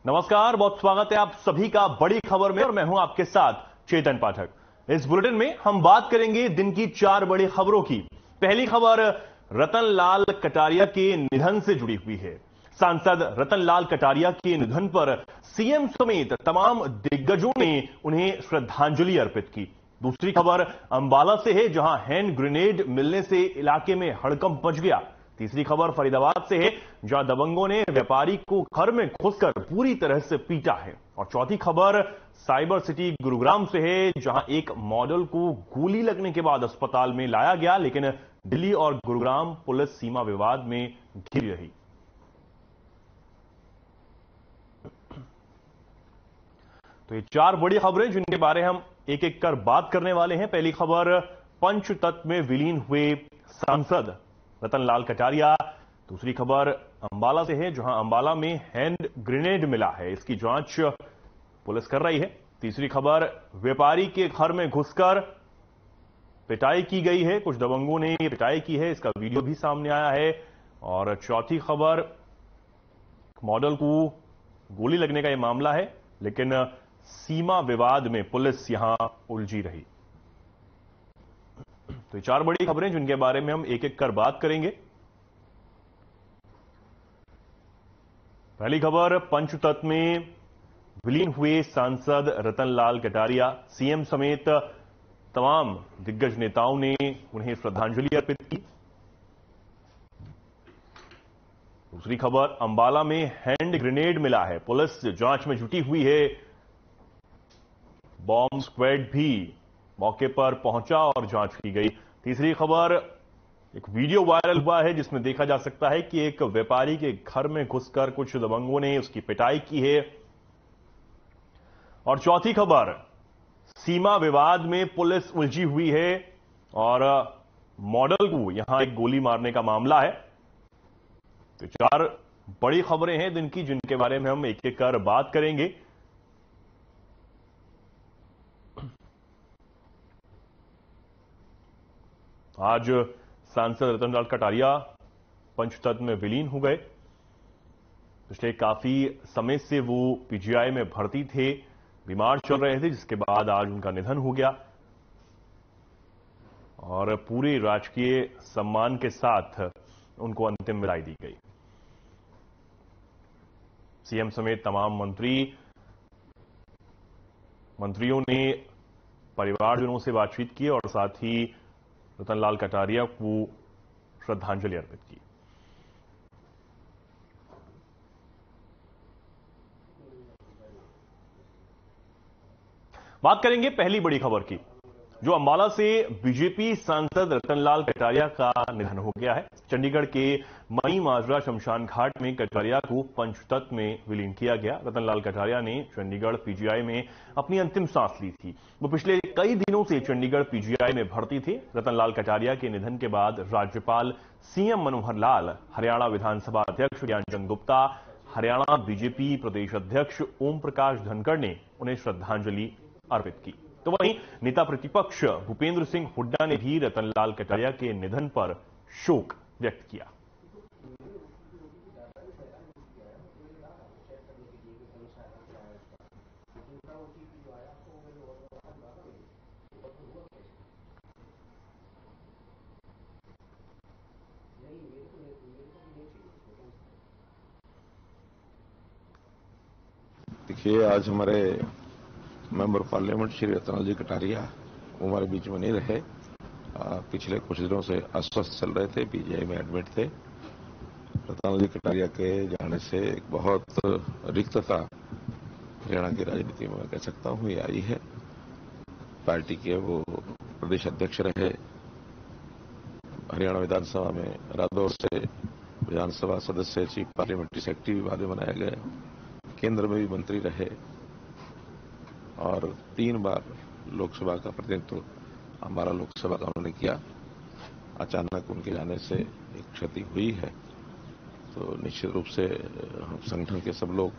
नमस्कार, बहुत स्वागत है आप सभी का बड़ी खबर में और मैं हूं आपके साथ चेतन पाठक। इस बुलेटिन में हम बात करेंगे दिन की 4 बड़ी खबरों की। पहली खबर रतन लाल कटारिया के निधन से जुड़ी हुई है। सांसद रतन लाल कटारिया के निधन पर सीएम समेत तमाम दिग्गजों ने उन्हें श्रद्धांजलि अर्पित की। दूसरी खबर अंबाला से है, जहां हैंड ग्रेनेड मिलने से इलाके में हड़कंप मच गया। तीसरी खबर फरीदाबाद से है, जहां दबंगों ने व्यापारी को घर में घुसकर पूरी तरह से पीटा है। और चौथी खबर साइबर सिटी गुरुग्राम से है, जहां एक मॉडल को गोली लगने के बाद अस्पताल में लाया गया, लेकिन दिल्ली और गुरुग्राम पुलिस सीमा विवाद में घिरी रही। तो ये 4 बड़ी खबरें जिनके बारे हम एक एक कर बात करने वाले हैं। पहली खबर पंचतत्व में विलीन हुए सांसद रतन लाल कटारिया। दूसरी खबर अंबाला से है, जहां अंबाला में हैंड ग्रेनेड मिला है, इसकी जांच पुलिस कर रही है। तीसरी खबर व्यापारी के घर में घुसकर पिटाई की गई है, कुछ दबंगों ने पिटाई की है, इसका वीडियो भी सामने आया है। और चौथी खबर मॉडल को गोली लगने का यह मामला है, लेकिन सीमा विवाद में पुलिस यहां उलझी रही। तो ये 4 बड़ी खबरें जिनके बारे में हम एक एक कर बात करेंगे। पहली खबर पंचतत्व में विलीन हुए सांसद रतन लाल कटारिया। सीएम समेत तमाम दिग्गज नेताओं ने उन्हें श्रद्धांजलि अर्पित की। दूसरी खबर अंबाला में हैंड ग्रेनेड मिला है, पुलिस जांच में जुटी हुई है। बॉम्ब स्क्वाड भी मौके पर पहुंचा और जांच की गई। तीसरी खबर एक वीडियो वायरल हुआ है, जिसमें देखा जा सकता है कि एक व्यापारी के घर में घुसकर कुछ दबंगों ने उसकी पिटाई की है। और चौथी खबर सीमा विवाद में पुलिस उलझी हुई है और मॉडल को यहां एक गोली मारने का मामला है। तो 4 बड़ी खबरें हैं दिन की, जिनके बारे में हम एक एक कर बात करेंगे। आज सांसद रतन लाल कटारिया पंचतत्व में विलीन हो गए। पिछले काफी समय से वो पीजीआई में भर्ती थे, बीमार चल रहे थे, जिसके बाद आज उनका निधन हो गया और पूरे राजकीय सम्मान के साथ उनको अंतिम विदाई दी गई। सीएम समेत तमाम मंत्रियों ने परिवारजनों से बातचीत की और साथ ही रतन लाल कटारिया को श्रद्धांजलि अर्पित की। बात करेंगे पहली बड़ी खबर की, जो अंबाला से बीजेपी सांसद रतन लाल कटारिया का निधन हो गया है। चंडीगढ़ के मई माजरा शमशान घाट में कटारिया को पंचतत्व में विलीन किया गया। रतन लाल कटारिया ने चंडीगढ़ पीजीआई में अपनी अंतिम सांस ली थी। वो पिछले कई दिनों से चंडीगढ़ पीजीआई में भर्ती थे। रतन लाल कटारिया के निधन के बाद राज्यपाल सीएम मनोहर लाल, हरियाणा विधानसभा अध्यक्ष ज्ञानचंद गुप्ता, हरियाणा बीजेपी प्रदेश अध्यक्ष ओम प्रकाश धनखड़ ने उन्हें श्रद्धांजलि अर्पित की। तो वहीं नेता प्रतिपक्ष भूपेंद्र सिंह हुड्डा ने भी रतन लाल कटारिया के निधन पर शोक व्यक्त किया। देखिए, आज हमारे मेंबर पार्लियामेंट श्री रतन लाल जी कटारिया वो हमारे बीच में नहीं रहे। पिछले कुछ दिनों से अस्वस्थ चल रहे थे, पीजीआई में एडमिट थे। रतन लाल जी कटारिया के जाने से एक बहुत रिक्तता हरियाणा की राजनीति में कह सकता हूं ये आई है। पार्टी के वो प्रदेश अध्यक्ष रहे, हरियाणा विधानसभा में रादौर से विधानसभा सदस्य, चीफ पार्लियामेंट्री सेक्रेटरी भी बाद में बनाया गया, केंद्र में भी मंत्री रहे और 3 बार लोकसभा का प्रतिनिधित्व अंबाला लोकसभा का उन्होंने किया। अचानक उनके जाने से एक क्षति हुई है, तो निश्चित रूप से हम संगठन के सब लोग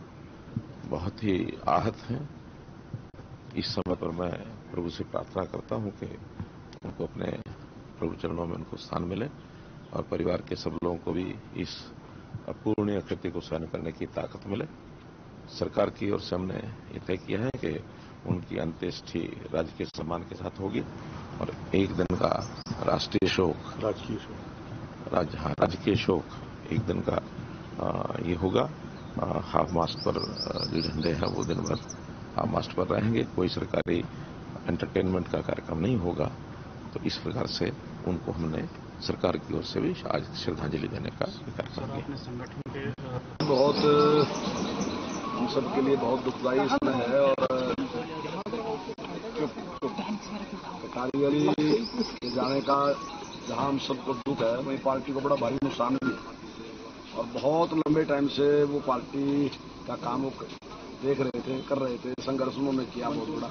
बहुत ही आहत हैं। इस समय पर मैं प्रभु से प्रार्थना करता हूं कि उनको अपने प्रभु चरणों में उनको स्थान मिले और परिवार के सब लोगों को भी इस अपूर्णीय कृत्य को सहन करने की ताकत मिले। सरकार की ओर से हमने ये तय किया है कि उनकी अंत्येष्टि राजकीय सम्मान के साथ होगी और एक दिन का राष्ट्रीय शोक राजकीय शोक एक दिन का ये होगा। हाफ मास्ट पर जो झंडे हैं वो दिन भर हाफ मास्ट पर रहेंगे। कोई सरकारी एंटरटेनमेंट का कार्यक्रम नहीं होगा। तो इस प्रकार से उनको हमने सरकार की ओर से भी आज श्रद्धांजलि देने का कार्यक्रम किया। बहुत हम सबके लिए बहुत दुखदायी समय है और कटारिया जाने का जहां हम सबको दुख है वहीं पार्टी को बड़ा भारी नुकसान भी है और बहुत लंबे टाइम से वो पार्टी का काम वो देख रहे थे, कर रहे थे, संघर्ष उन्होंने किया बहुत बड़ा।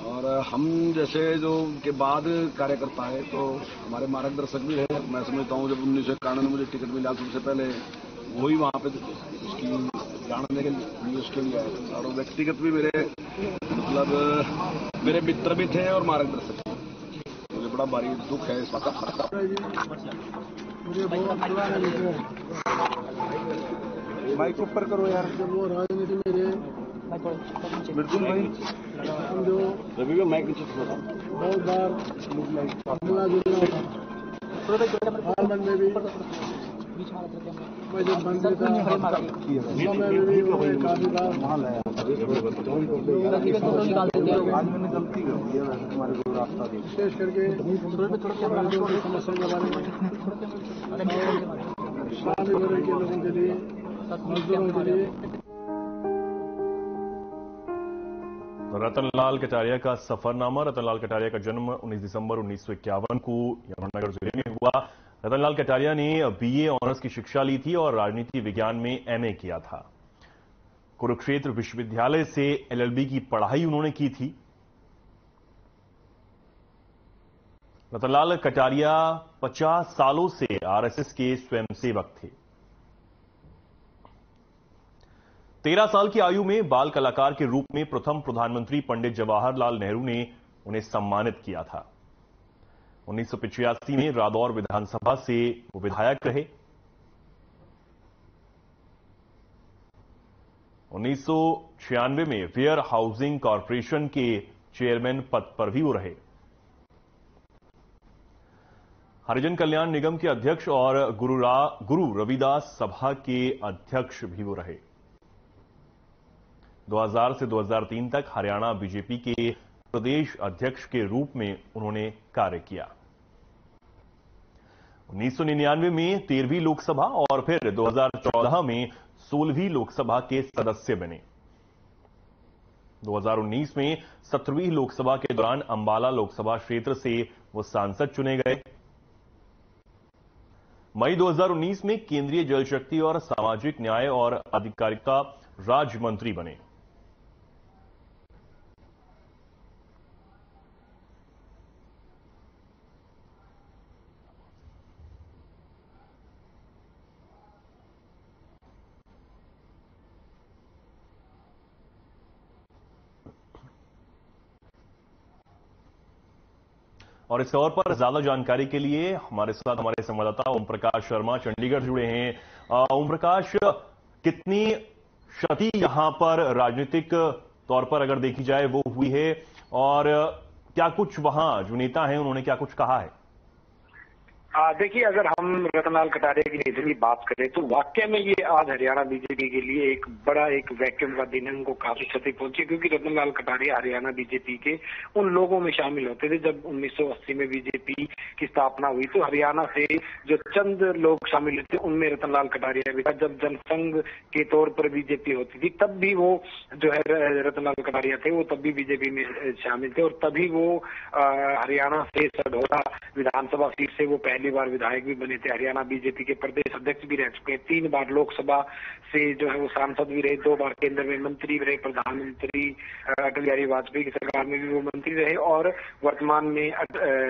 और हम जैसे जो के बाद कार्यकर्ता है तो हमारे मार्गदर्शक भी है। मैं समझता हूँ जब 1991 में मुझे टिकट मिला सबसे पहले वही वहाँ पे उसकी जानने के लिए उसके लिए आए थे और व्यक्तिगत भी मेरे मतलब मेरे मित्र भी थे और मार्गदर्शक थे। मुझे बड़ा भारी दुख है इस बात का। मुझे बहुत बुरा है। माइक ऊपर करो यार। जब वो राजनीति में रहे मृदुल भाई हम जो रवि में माइक नीचे बहुत बार मिला जुलना था पार्लियामेंट में भी मैं जब मंत्री था समय में भी उन्होंने काफी बार विशेष करके मजदूरों की समस्या के बारे में स्वामी वर्ग के लोगों के लिए मजदूरों के लिए। रतनलाल कटारिया का सफरनामा। रतनलाल कटारिया का जन्म 19 दिसंबर 1951 को यमुनानगर जिले में हुआ। रतनलाल कटारिया ने बीए ऑनर्स की शिक्षा ली थी और राजनीति विज्ञान में एमए किया था। कुरुक्षेत्र विश्वविद्यालय से एलएलबी की पढ़ाई उन्होंने की थी। रतनलाल कटारिया 50 सालों से आरएसएस के स्वयंसेवक थे। 13 साल की आयु में बाल कलाकार के रूप में प्रथम प्रधानमंत्री पंडित जवाहरलाल नेहरू ने उन्हें सम्मानित किया था। 1985 में रादौर विधानसभा से वो विधायक रहे। 1996 में वेयर हाउसिंग कॉरपोरेशन के चेयरमैन पद पर भी वो रहे। हरिजन कल्याण निगम के अध्यक्ष और गुरु रविदास सभा के अध्यक्ष भी वो रहे। 2000 से 2003 तक हरियाणा बीजेपी के प्रदेश अध्यक्ष के रूप में उन्होंने कार्य किया। 1999 में 13वीं लोकसभा और फिर 2014 में 16वीं लोकसभा के सदस्य बने। 2019 में 17वीं लोकसभा के दौरान अंबाला लोकसभा क्षेत्र से वो सांसद चुने गए। मई 2019 में केंद्रीय जल शक्ति और सामाजिक न्याय और अधिकारिता राज्य मंत्री बने। और इस खबर पर ज्यादा जानकारी के लिए हमारे साथ हमारे संवाददाता ओम प्रकाश शर्मा चंडीगढ़ जुड़े हैं। ओम प्रकाश, कितनी क्षति यहां पर राजनीतिक तौर पर अगर देखी जाए वो हुई है और क्या कुछ वहां जो नेता हैं उन्होंने क्या कुछ कहा है? देखिए, अगर हम रतनलाल कटारिया की निधन की बात करें तो वाकई में ये आज हरियाणा बीजेपी के लिए एक बड़ा एक वैक्यूम का दिन है। उनको काफी क्षति पहुंची क्योंकि रतनलाल कटारिया हरियाणा बीजेपी के उन लोगों में शामिल होते थे। जब 1980 में बीजेपी की स्थापना हुई तो हरियाणा से जो चंद लोग शामिल हुए थे उनमें रतनलाल कटारिया भी था। जब जनसंघ के तौर पर बीजेपी होती थी तब भी वो जो है रतनलाल कटारिया थे, वो तब भी बीजेपी में शामिल थे और तभी वो हरियाणा से सढौरा विधानसभा सीट से वो पहली बार विधायक भी बने थे। हरियाणा बीजेपी के प्रदेश अध्यक्ष भी रह चुके हैं। 3 बार लोकसभा से जो है वो सांसद भी रहे, 2 बार केंद्र में मंत्री भी रहे, प्रधानमंत्री अटल बिहारी वाजपेयी की सरकार में भी वो मंत्री रहे और वर्तमान में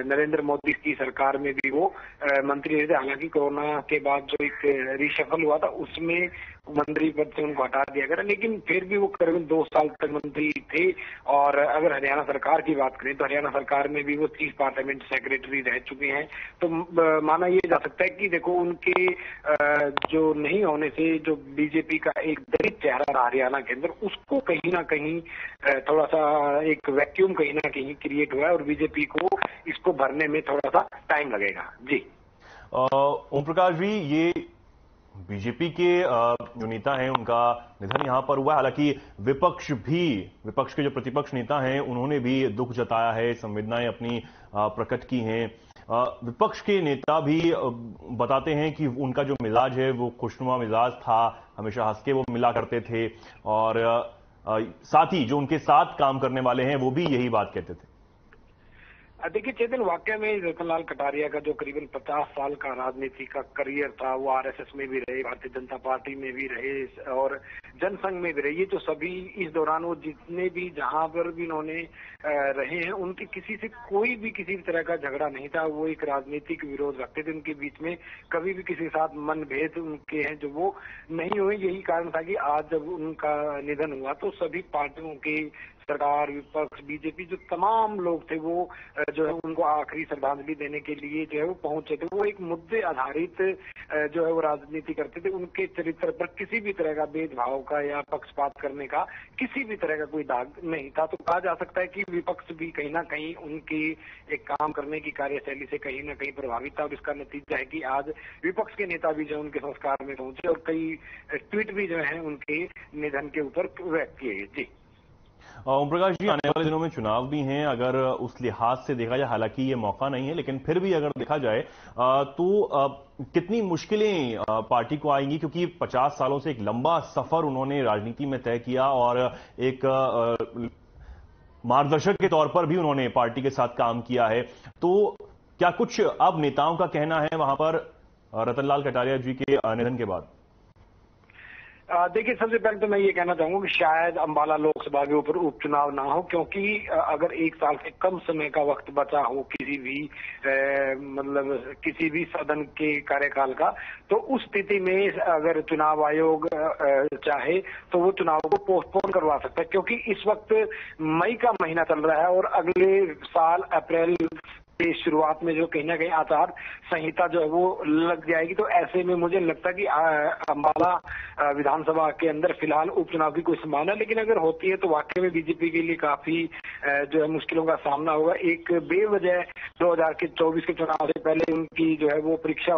नरेंद्र मोदी की सरकार में भी वो मंत्री रहे थे। हालांकि कोरोना के बाद जो एक रिशफल हुआ था उसमें मंत्री पद से उनको हटा दिया गया, लेकिन फिर भी वो करीबन 2 साल तक मंत्री थे। और अगर हरियाणा सरकार की बात करें तो हरियाणा सरकार में भी वो चीफ पार्लियामेंट सेक्रेटरी रह चुके हैं। तो माना ये जा सकता है कि देखो उनके जो नहीं होने से जो बीजेपी का एक दलित चेहरा रहा हरियाणा के अंदर, उसको कहीं ना कहीं थोड़ा सा एक वैक्यूम कहीं ना कहीं क्रिएट हुआ है और बीजेपी को इसको भरने में थोड़ा सा टाइम लगेगा। जी ओम प्रकाश जी, ये बीजेपी के जो नेता हैं उनका निधन यहां पर हुआ है। हालांकि विपक्ष के जो प्रतिपक्ष नेता हैं उन्होंने भी दुख जताया है, संवेदनाएं अपनी प्रकट की हैं। विपक्ष के नेता भी बताते हैं कि उनका जो मिजाज है वो खुशनुमा मिजाज था, हमेशा हंस के वो मिला करते थे और साथ ही जो उनके साथ काम करने वाले हैं वो भी यही बात कहते थे। देखिए चेतन, वाकई में रतनलाल कटारिया का जो करीबन 50 साल का राजनीति का करियर था, वो आरएसएस में भी रहे, भारतीय जनता पार्टी में भी रहे और जनसंघ में भी रहे। ये जो सभी इस दौरान वो जितने भी जहां पर भी उन्होंने रहे हैं, उनके किसी से कोई भी किसी भी तरह का झगड़ा नहीं था। वो एक राजनीतिक विरोध रखते थे, उनके बीच में कभी भी किसी के साथ मनभेद उनके हैं जो वो नहीं हुए। यही कारण था कि आज जब उनका निधन हुआ तो सभी पार्टियों के, सरकार, विपक्ष, बीजेपी, जो तमाम लोग थे वो जो है उनको आखिरी श्रद्धांजलि देने के लिए जो है वो पहुंचे थे। वो एक मुद्दे आधारित जो है वो राजनीति करते थे। उनके चरित्र पर किसी भी तरह का भेदभाव का या पक्षपात करने का किसी भी तरह का कोई दाग नहीं था। तो कहा जा सकता है कि विपक्ष भी कहीं ना कहीं उनकी एक काम करने की कार्यशैली से कहीं ना कहीं प्रभावित था और इसका नतीजा है कि आज विपक्ष के नेता भी जो उनके संस्कार में पहुंचे और कई ट्वीट भी जो है उनके निधन के ऊपर व्यक्त किए गए। जी ओम प्रकाश जी, आने वाले दिनों में चुनाव भी हैं, अगर उस लिहाज से देखा जाए, हालांकि ये मौका नहीं है लेकिन फिर भी अगर देखा जाए तो कितनी मुश्किलें पार्टी को आएंगी, क्योंकि 50 सालों से एक लंबा सफर उन्होंने राजनीति में तय किया और एक मार्गदर्शक के तौर पर भी उन्होंने पार्टी के साथ काम किया है। तो क्या कुछ अब नेताओं का कहना है वहां पर रतनलाल कटारिया जी के निधन के बाद? देखिए, सबसे पहले तो मैं ये कहना चाहूंगा कि शायद अंबाला लोकसभा के ऊपर उपचुनाव ना हो, क्योंकि अगर 1 साल से कम समय का वक्त बचा हो किसी भी मतलब किसी भी सदन के कार्यकाल का, तो उस स्थिति में अगर चुनाव आयोग चाहे तो वो चुनाव को पोस्टपोन करवा सकता है, क्योंकि इस वक्त मई का महीना चल रहा है और अगले साल अप्रैल की शुरुआत में जो कहीं ना कहीं आचार संहिता जो है वो लग जाएगी। तो ऐसे में मुझे लगता है कि अंबाला विधानसभा के अंदर फिलहाल उपचुनाव की कोई संभावना, लेकिन अगर होती है तो वाकई में बीजेपी के लिए काफी जो है मुश्किलों का सामना होगा। एक बेवजह 2024 के चुनाव से पहले उनकी जो है वो परीक्षा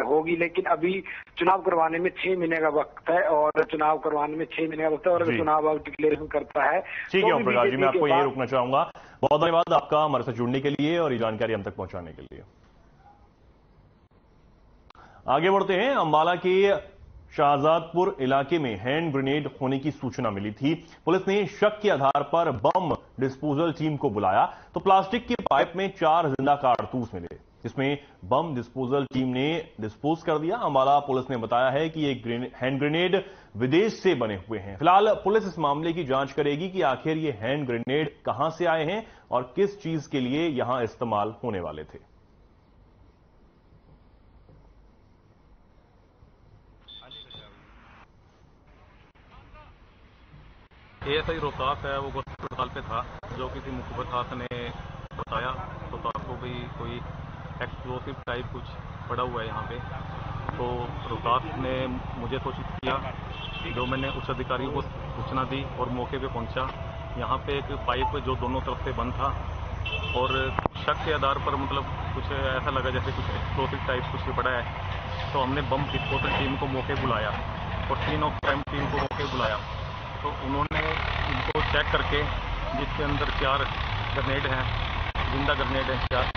होगी, लेकिन अभी चुनाव करवाने में 6 महीने का वक्त है और चुनाव करवाने में 6 महीने का वक्त है और अगर चुनाव अब डिक्लेरेशन करता है। ठीक है ओम प्रकाश जी, मैं आपको यही रुकना चाहूंगा। बहुत धन्यवाद आपका हमारे साथ जुड़ने के लिए और ये जानकारी हम तक पहुंचाने के लिए। आगे बढ़ते हैं। अंबाला के शाहजादपुर इलाके में हैंड ग्रेनेड होने की सूचना मिली थी। पुलिस ने शक के आधार पर बम डिस्पोजल टीम को बुलाया तो प्लास्टिक के पाइप में 4 जिंदा कारतूस मिले, जिसमें बम डिस्पोजल टीम ने डिस्पोज कर दिया। अंबाला पुलिस ने बताया है कि ये हैंड ग्रेनेड विदेश से बने हुए हैं। फिलहाल पुलिस इस मामले की जांच करेगी कि आखिर ये हैंड ग्रेनेड कहां से आए हैं और किस चीज के लिए यहां इस्तेमाल होने वाले थे। एएसआई रोहतास है, वो अस्पताल पे था, जो किसी मुखबिर ने बताया रोहतास को भी कोई एक्सप्लोसिव टाइप कुछ पड़ा हुआ है यहाँ पे। तो रोहतास ने मुझे सूचित किया, जो मैंने उच्च अधिकारियों को सूचना दी और मौके पे पहुंचा। यहाँ पे एक पाइप जो दोनों तरफ से बंद था और शक के आधार पर मतलब कुछ ऐसा लगा जैसे कुछ एक्सप्लोसिव टाइप कुछ पड़ा है। तो हमने बम डिस्पोजल टीम को मौके बुलाया और सीन ऑफ क्राइम टीम को मौके बुलाया। तो उन्होंने इनको चेक करके, जिसके अंदर 4 ग्रेनेड हैं, जिंदा ग्रेनेड हैं 4,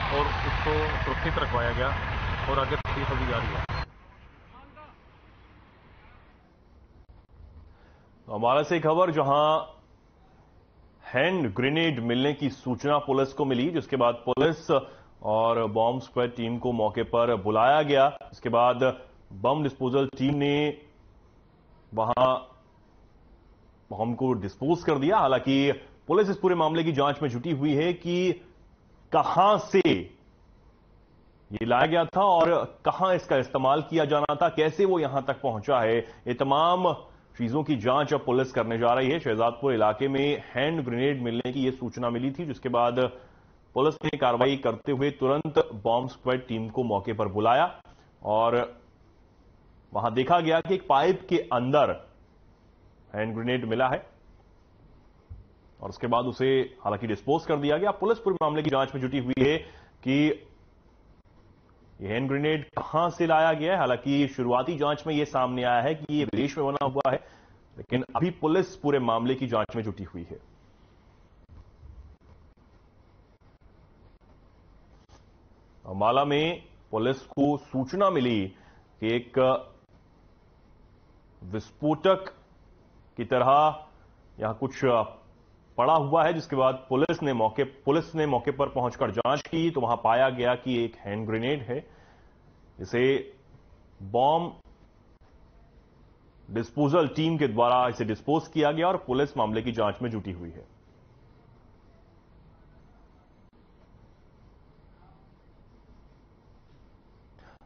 और उसको सुरक्षित रखवाया गया और आगे तफ्तीश अभी जारी है। हमारे से खबर, जहां हैंड ग्रेनेड मिलने की सूचना पुलिस को मिली, जिसके बाद पुलिस और बॉम्ब स्क्वाड टीम को मौके पर बुलाया गया। इसके बाद बम डिस्पोजल टीम ने वहां बम को डिस्पोज कर दिया। हालांकि पुलिस इस पूरे मामले की जांच में जुटी हुई है कि कहां से ये लाया गया था और कहां इसका इस्तेमाल किया जाना था, कैसे वो यहां तक पहुंचा है। ये तमाम चीजों की जांच अब पुलिस करने जा रही है। शाहजादपुर इलाके में हैंड ग्रेनेड मिलने की ये सूचना मिली थी, जिसके बाद पुलिस ने कार्रवाई करते हुए तुरंत बॉम्ब स्क्वाड टीम को मौके पर बुलाया और वहां देखा गया कि एक पाइप के अंदर हैंड ग्रेनेड मिला है और उसके बाद उसे हालांकि डिस्पोज कर दिया गया। पुलिस पूरे मामले की जांच में जुटी हुई है कि यह हैंड ग्रेनेड कहां से लाया गया है। हालांकि शुरुआती जांच में यह सामने आया है कि यह विदेश में बना हुआ है, लेकिन अभी पुलिस पूरे मामले की जांच में जुटी हुई है। अंबाला में पुलिस को सूचना मिली कि एक विस्फोटक की तरह यहां कुछ पड़ा हुआ है, जिसके बाद पुलिस ने मौके पर पहुंचकर जांच की तो वहां पाया गया कि एक हैंड ग्रेनेड है, जिसे बॉम्ब डिस्पोजल टीम के द्वारा इसे डिस्पोज किया गया और पुलिस मामले की जांच में जुटी हुई है।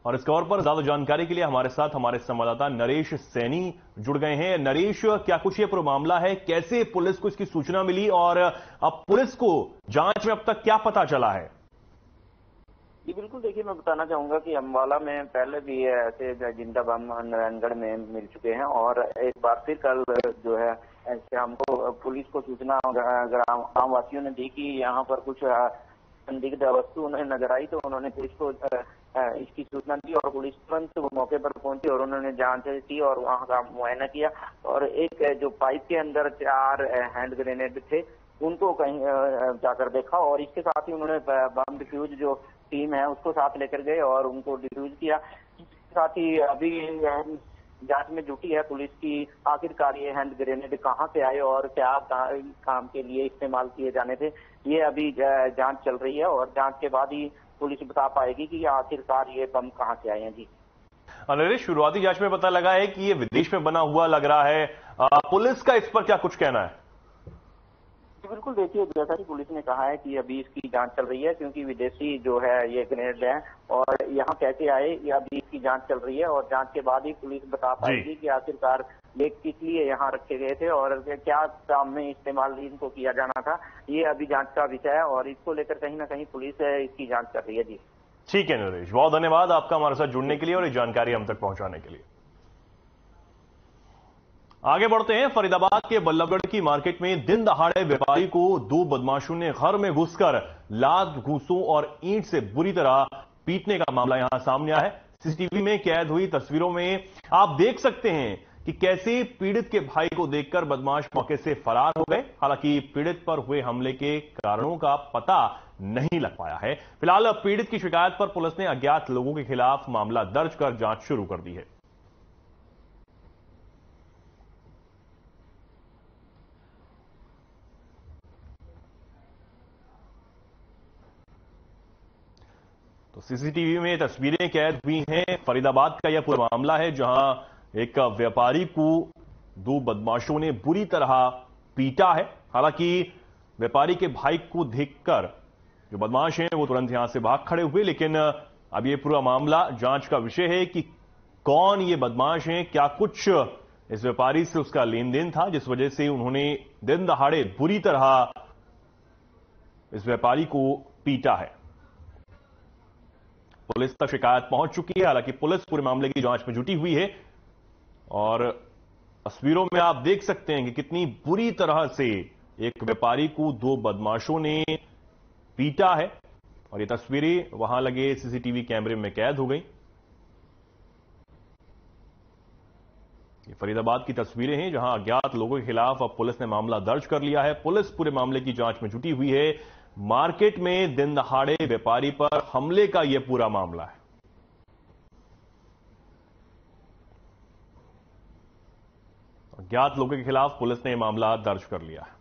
और इस खबर पर ज्यादा जानकारी के लिए हमारे साथ हमारे संवाददाता नरेश सैनी जुड़ गए हैं। नरेश, क्या कुछ ये पूरा मामला है, कैसे पुलिस को इसकी सूचना मिली और अब पुलिस को जांच में अब तक क्या पता चला है? जी बिल्कुल, देखिए मैं बताना चाहूंगा कि अंबाला में पहले भी ऐसे जिंदा बम नारायणगढ़ में मिल चुके हैं और एक बार फिर कल जो है ऐसे हमको पुलिस को सूचना ग्राम वासियों ने दी कि यहाँ पर कुछ संदिग्ध वस्तु उन्हें नजर आई, तो उन्होंने पुलिस को इसकी सूचना दी और पुलिस तुरंत मौके पर पहुंची और उन्होंने जांच की और वहां का मुआयना किया और एक जो पाइप के अंदर 4 हैंड ग्रेनेड थे उनको कहीं जाकर देखा और इसके साथ ही उन्होंने बम डिफ्यूज जो टीम है उसको साथ लेकर गए और उनको डिफ्यूज किया। इसके साथ ही अभी जांच में जुटी है पुलिस की आखिरकार ये हैंड ग्रेनेड कहां से आए और क्या काम के लिए इस्तेमाल किए जाने थे, ये अभी जांच चल रही है और जांच के बाद ही पुलिस बता पाएगी कि आखिरकार ये बम कहां से आए हैं। जी नरेश, शुरुआती जांच में पता लगा है कि ये विदेश में बना हुआ लग रहा है, पुलिस का इस पर क्या कुछ कहना है? बिल्कुल, देखिए जैसा कि पुलिस ने कहा है कि अभी इसकी जांच चल रही है क्योंकि विदेशी जो है ये ग्रेनेड है और यहाँ कैसे आए ये अभी इसकी जांच चल रही है और जांच के बाद ही पुलिस बता पाएगी कि आखिरकार ये किस लिए यहाँ रखे गए थे और क्या काम में इस्तेमाल इनको किया जाना था। ये अभी जांच का विषय है और इसको लेकर कहीं ना कहीं पुलिस इसकी जांच कर रही है। जी ठीक है नरेश, बहुत धन्यवाद आपका हमारे साथ जुड़ने के लिए और ये जानकारी हम तक पहुंचाने के लिए। आगे बढ़ते हैं। फरीदाबाद के बल्लभगढ़ की मार्केट में दिन दहाड़े व्यापारी को 2 बदमाशों ने घर में घुसकर लात, घूसों और ईंट से बुरी तरह पीटने का मामला यहां सामने आया है। सीसीटीवी में कैद हुई तस्वीरों में आप देख सकते हैं कि कैसे पीड़ित के भाई को देखकर बदमाश मौके से फरार हो गए। हालांकि पीड़ित पर हुए हमले के कारणों का पता नहीं लग पाया है। फिलहाल पीड़ित की शिकायत पर पुलिस ने अज्ञात लोगों के खिलाफ मामला दर्ज कर जांच शुरू कर दी है। तो सीसीटीवी में तस्वीरें कैद हुई हैं। फरीदाबाद का यह पूरा मामला है जहां एक व्यापारी को 2 बदमाशों ने बुरी तरह पीटा है। हालांकि व्यापारी के भाई को देखकर जो बदमाश हैं वो तुरंत यहां से भाग खड़े हुए, लेकिन अब यह पूरा मामला जांच का विषय है कि कौन ये बदमाश हैं, क्या कुछ इस व्यापारी से उसका लेन देन था जिस वजह से उन्होंने दिन दहाड़े बुरी तरह इस व्यापारी को पीटा है। पुलिस तक शिकायत पहुंच चुकी है। हालांकि पुलिस पूरे मामले की जांच में जुटी हुई है और तस्वीरों में आप देख सकते हैं कि कितनी बुरी तरह से एक व्यापारी को 2 बदमाशों ने पीटा है और ये तस्वीरें वहां लगे सीसीटीवी कैमरे में कैद हो गई। ये फरीदाबाद की तस्वीरें हैं जहां अज्ञात लोगों के खिलाफ अब पुलिस ने मामला दर्ज कर लिया है। पुलिस पूरे मामले की जांच में जुटी हुई है। मार्केट में दिन दहाड़े व्यापारी पर हमले का यह पूरा मामला है। अज्ञात लोगों के खिलाफ पुलिस ने मामला दर्ज कर लिया है।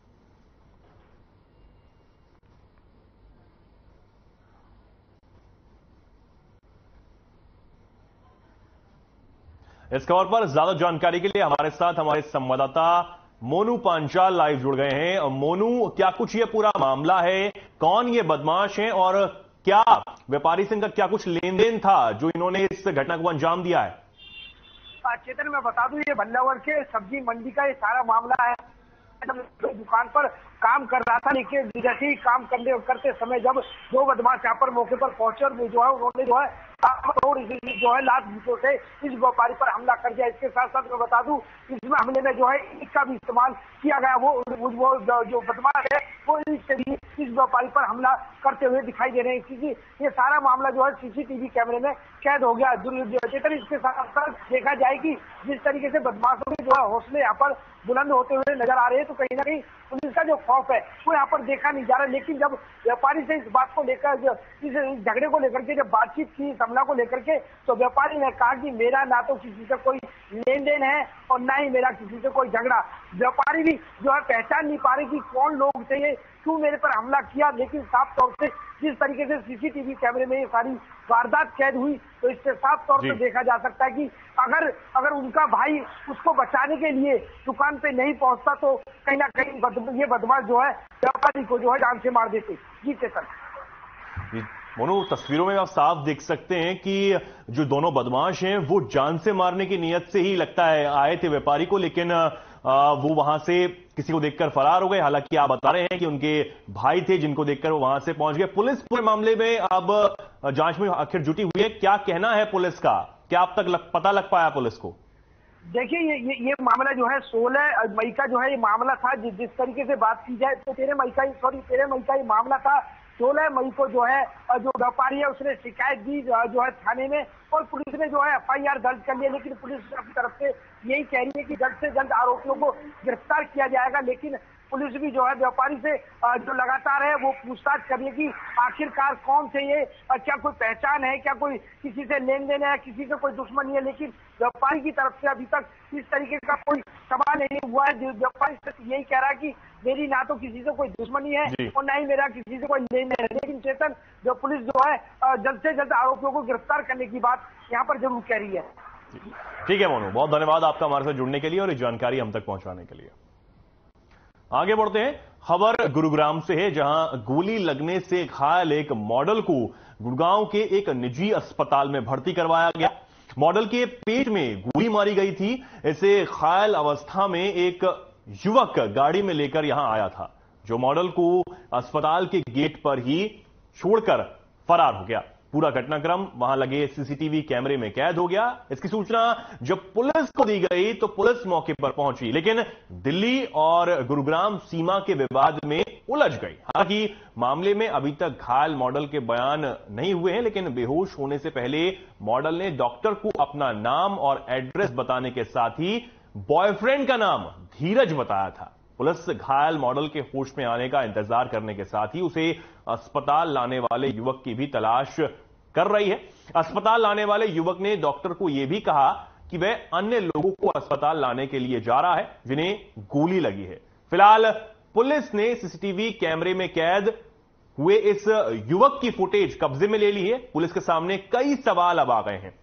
इस खबर पर ज्यादा जानकारी के लिए हमारे साथ हमारे संवाददाता मोनू पांचाल लाइव जुड़ गए हैं। और मोनू, क्या कुछ ये पूरा मामला है, कौन ये बदमाश हैं और क्या व्यापारी से इनका क्या कुछ लेन देन था जो इन्होंने इस घटना को अंजाम दिया है? चेतन, मैं बता दूं ये बल्लभगढ़ के सब्जी मंडी का ये सारा मामला है दुकान पर काम कर रहा था, लेकिन जैसे ही काम करते समय जब दो बदमाश यहाँ पर मौके पर पहुंचे और जो है उन्होंने जो है लात घूंसों से इस व्यापारी पर हमला कर दिया। इसके साथ साथ मैं बता दूं, इसमें हमले में जो है इसका भी इस्तेमाल किया गया। वो जो बदमाश है वो इस व्यापारी पर हमला करते हुए दिखाई दे रहे हैं, क्योंकि ये सारा मामला जो है सीसीटीवी कैमरे में कैद हो गया। इसके साथ साथ देखा जाए कि जिस तरीके से बदमाशों के जो है हौसले यहाँ पर बुलंद होते हुए नजर आ रहे हैं, तो कहीं ना कहीं पुलिस का जो खौफ है वो यहाँ पर देखा नहीं जा रहा। लेकिन जब व्यापारी से इस बात को लेकर, इस झगड़े को लेकर के जब बातचीत की, इस हमला को लेकर के, तो व्यापारी ने कहा कि मेरा ना तो किसी से कोई लेन देन है और ना ही मेरा किसी से कोई झगड़ा। व्यापारी भी जो है पहचान नहीं पा रहे कि कौन लोग थे ये, क्यों मेरे पर हमला किया। लेकिन साफ तौर से जिस तरीके से सीसीटीवी कैमरे में ये सारी वारदात कैद हुई, तो इससे साफ तौर पर देखा जा सकता है कि अगर उनका भाई उसको बचाने के लिए दुकान पे नहीं पहुंचता तो कहीं ना कहीं ये बदमाश जो है व्यापारी को जो है जान से मार देते। जी चेतन। मोनू, तस्वीरों में आप साफ देख सकते हैं कि जो दोनों बदमाश हैं वो जान से मारने की नीयत से ही लगता है आए थे व्यापारी को, लेकिन वो वहां से किसी को देखकर फरार हो गए। हालांकि आप बता रहे हैं कि उनके भाई थे जिनको देखकर वो वहां से पहुंच गए। पुलिस पूरे मामले में अब जांच में आखिर जुटी हुई है, क्या कहना है पुलिस का? क्या अब तक पता लग पाया पुलिस को? देखिए, ये मामला जो है 16 मई का जो है ये मामला था। जिस तरीके से बात की जाए तो 13 मई का ये मामला था। 16 मई को जो है जो व्यापारी है उसने शिकायत दी जो है थाने में, और पुलिस ने जो है FIR दर्ज कर लिया। लेकिन पुलिस अपनी तरफ से यही कह रही है कि जल्द से जल्द आरोपियों को गिरफ्तार किया जाएगा। लेकिन पुलिस भी जो है व्यापारी से जो लगातार है वो पूछताछ कर रही है कि आखिरकार कौन थे ये, क्या कोई पहचान है, क्या कोई किसी से लेन देन है, किसी से कोई दुश्मनी है। लेकिन व्यापारी की तरफ से अभी तक इस तरीके का कोई सवाल नहीं हुआ है। व्यापारी यही कह रहा है कि मेरी ना तो किसी से कोई दुश्मनी है और ना ही मेरा किसी से कोई लेन देन है। लेकिन चेतन, जो पुलिस जो है जल्द से जल्द आरोपियों को गिरफ्तार करने की बात यहाँ पर जरूर कह रही है। ठीक है मोनू, बहुत धन्यवाद आपका हमारे साथ जुड़ने के लिए और ये जानकारी हम तक पहुंचाने के लिए। आगे बढ़ते हैं। खबर गुरुग्राम से है, जहां गोली लगने से घायल एक मॉडल को गुड़गांव के एक निजी अस्पताल में भर्ती करवाया गया। मॉडल के पेट में गोली मारी गई थी। इसे घायल अवस्था में एक युवक गाड़ी में लेकर यहां आया था, जो मॉडल को अस्पताल के गेट पर ही छोड़कर फरार हो गया। पूरा घटनाक्रम वहां लगे सीसीटीवी कैमरे में कैद हो गया। इसकी सूचना जब पुलिस को दी गई तो पुलिस मौके पर पहुंची, लेकिन दिल्ली और गुरुग्राम सीमा के विवाद में उलझ गई। हालांकि मामले में अभी तक घायल मॉडल के बयान नहीं हुए हैं, लेकिन बेहोश होने से पहले मॉडल ने डॉक्टर को अपना नाम और एड्रेस बताने के साथ ही बॉयफ्रेंड का नाम धीरज बताया था। पुलिस घायल मॉडल के होश में आने का इंतजार करने के साथ ही उसे अस्पताल लाने वाले युवक की भी तलाश कर रही है। अस्पताल लाने वाले युवक ने डॉक्टर को यह भी कहा कि वह अन्य लोगों को अस्पताल लाने के लिए जा रहा है जिन्हें गोली लगी है। फिलहाल पुलिस ने सीसीटीवी कैमरे में कैद हुए इस युवक की फुटेज कब्जे में ले ली है। पुलिस के सामने कई सवाल अब आ गए हैं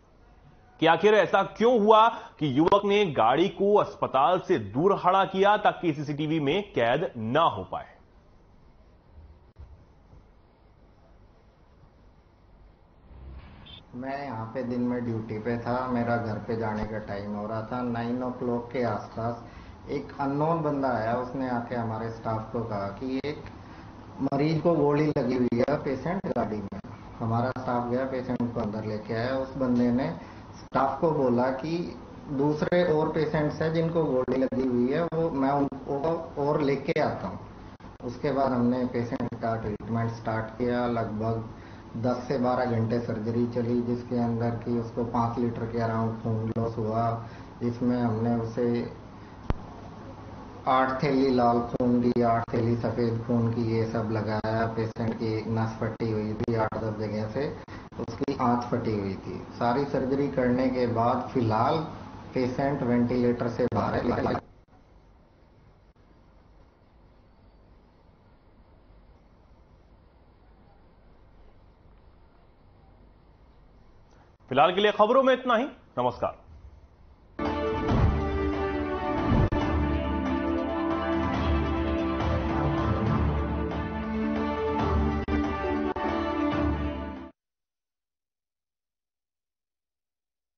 कि आखिर ऐसा क्यों हुआ कि युवक ने गाड़ी को अस्पताल से दूर खड़ा किया ताकि सीसीटीवी में कैद ना हो पाए। मैं यहाँ पे दिन में ड्यूटी पे था, मेरा घर पे जाने का टाइम हो रहा था। 9 o'clock के आसपास एक अननोन बंदा आया, उसने आके हमारे स्टाफ को कहा कि एक मरीज को गोली लगी हुई है, पेशेंट गाड़ी में। हमारा स्टाफ गया, पेशेंट को अंदर लेके आया। उस बंदे ने स्टाफ को बोला कि दूसरे और पेशेंट्स हैं जिनको गोली लगी हुई है, वो मैं उनको और लेके आता हूँ। उसके बाद हमने पेशेंट का ट्रीटमेंट स्टार्ट किया। लगभग 10 से 12 घंटे सर्जरी चली, जिसके अंदर की उसको 5 लीटर के अराउंड खून लॉस हुआ, जिसमें हमने उसे 8 थैली लाल खून की, 8 थैली सफेद खून की, ये सब लगाया। पेशेंट की नस फटी हुई थी, 8-10 जगह से उसकी आंत फटी हुई थी। सारी सर्जरी करने के बाद फिलहाल पेशेंट वेंटिलेटर से बाहर है। फिलहाल के लिए खबरों में इतना ही। नमस्कार।